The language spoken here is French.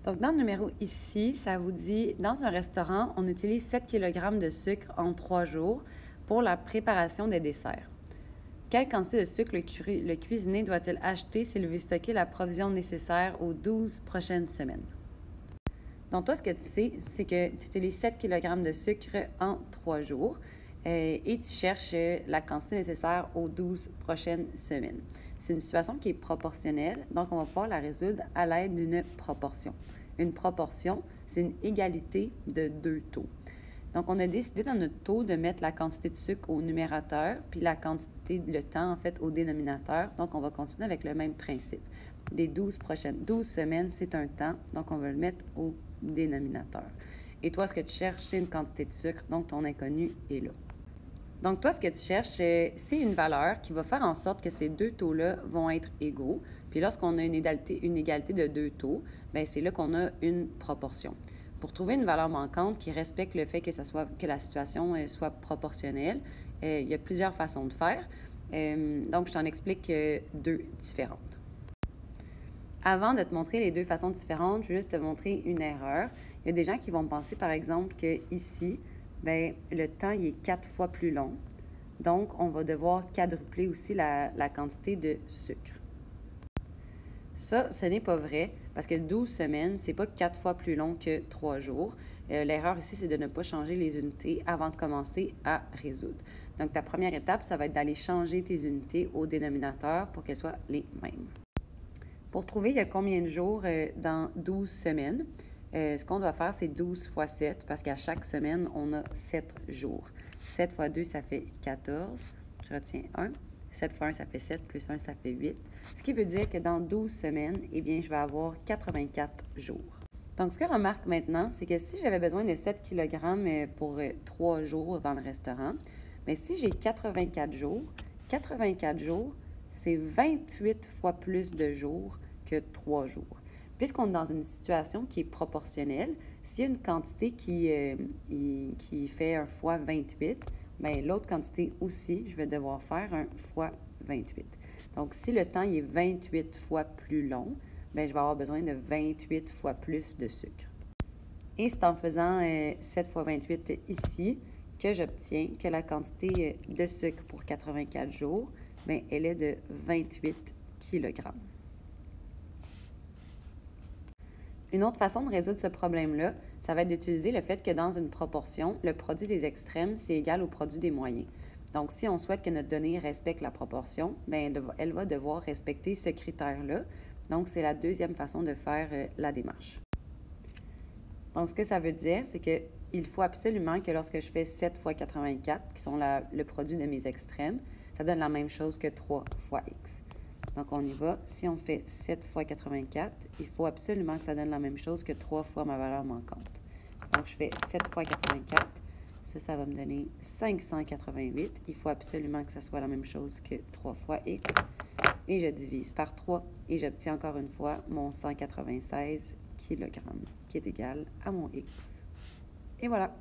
Donc, dans le numéro ici, ça vous dit, dans un restaurant, on utilise 7 kg de sucre en 3 jours pour la préparation des desserts. Quelle quantité de sucre le cuisinier doit-il acheter s'il veut stocker la provision nécessaire aux 12 prochaines semaines? Donc, toi, ce que tu sais, c'est que tu utilises 7 kg de sucre en 3 jours et tu cherches la quantité nécessaire aux 12 prochaines semaines. C'est une situation qui est proportionnelle, donc on va pouvoir la résoudre à l'aide d'une proportion. Une proportion, c'est une égalité de deux taux. Donc, on a décidé dans notre taux de mettre la quantité de sucre au numérateur, puis la quantité, le temps, en fait, au dénominateur. Donc, on va continuer avec le même principe. Les 12 semaines, c'est un temps, donc on va le mettre au dénominateur. Et toi, ce que tu cherches, c'est une quantité de sucre, donc ton inconnu est là. Donc, toi, ce que tu cherches, c'est une valeur qui va faire en sorte que ces deux taux-là vont être égaux. Puis lorsqu'on a une égalité de deux taux, bien, c'est là qu'on a une proportion. Pour trouver une valeur manquante qui respecte le fait que la situation soit proportionnelle, il y a plusieurs façons de faire. Donc, je t'en explique deux différentes. Avant de te montrer les deux façons différentes, je vais juste te montrer une erreur. Il y a des gens qui vont penser, par exemple, que ici, bien, le temps il est 4 fois plus long. Donc, on va devoir quadrupler aussi la quantité de sucre. Ça, ce n'est pas vrai parce que 12 semaines, c'est pas 4 fois plus long que 3 jours. L'erreur ici, c'est de ne pas changer les unités avant de commencer à résoudre. Donc, ta première étape, ça va être d'aller changer tes unités au dénominateur pour qu'elles soient les mêmes. Pour trouver il y a combien de jours dans 12 semaines, ce qu'on doit faire, c'est 12 fois 7 parce qu'à chaque semaine, on a 7 jours. 7 fois 2, ça fait 14. Je retiens 1. 7 fois 1, ça fait 7, plus 1, ça fait 8. Ce qui veut dire que dans 12 semaines, eh bien, je vais avoir 84 jours. Donc, ce que je remarque maintenant, c'est que si j'avais besoin de 7 kg pour 3 jours dans le restaurant, mais si j'ai 84 jours, c'est 28 fois plus de jours que 3 jours. Puisqu'on est dans une situation qui est proportionnelle, s'il y a une quantité qui fait 1 fois 28, bien, l'autre quantité aussi, je vais devoir faire 1 fois 28. Donc, si le temps est 28 fois plus long, bien, je vais avoir besoin de 28 fois plus de sucre. Et c'est en faisant 7 fois 28 ici que j'obtiens que la quantité de sucre pour 84 jours, bien, elle est de 28 kg. Une autre façon de résoudre ce problème-là, ça va être d'utiliser le fait que dans une proportion, le produit des extrêmes, c'est égal au produit des moyens. Donc, si on souhaite que notre donnée respecte la proportion, bien, elle va devoir respecter ce critère-là. Donc, c'est la deuxième façon de faire la démarche. Donc, ce que ça veut dire, c'est qu'il faut absolument que lorsque je fais 7 fois 84, qui sont le produit de mes extrêmes, ça donne la même chose que 3 fois x. Donc, on y va. Si on fait 7 fois 84, il faut absolument que ça donne la même chose que 3 fois ma valeur manquante. Donc, je fais 7 fois 84. Ça va me donner 588. Il faut absolument que ça soit la même chose que 3 fois x. Et je divise par 3 et j'obtiens encore une fois mon 196 kg qui est égal à mon x. Et voilà.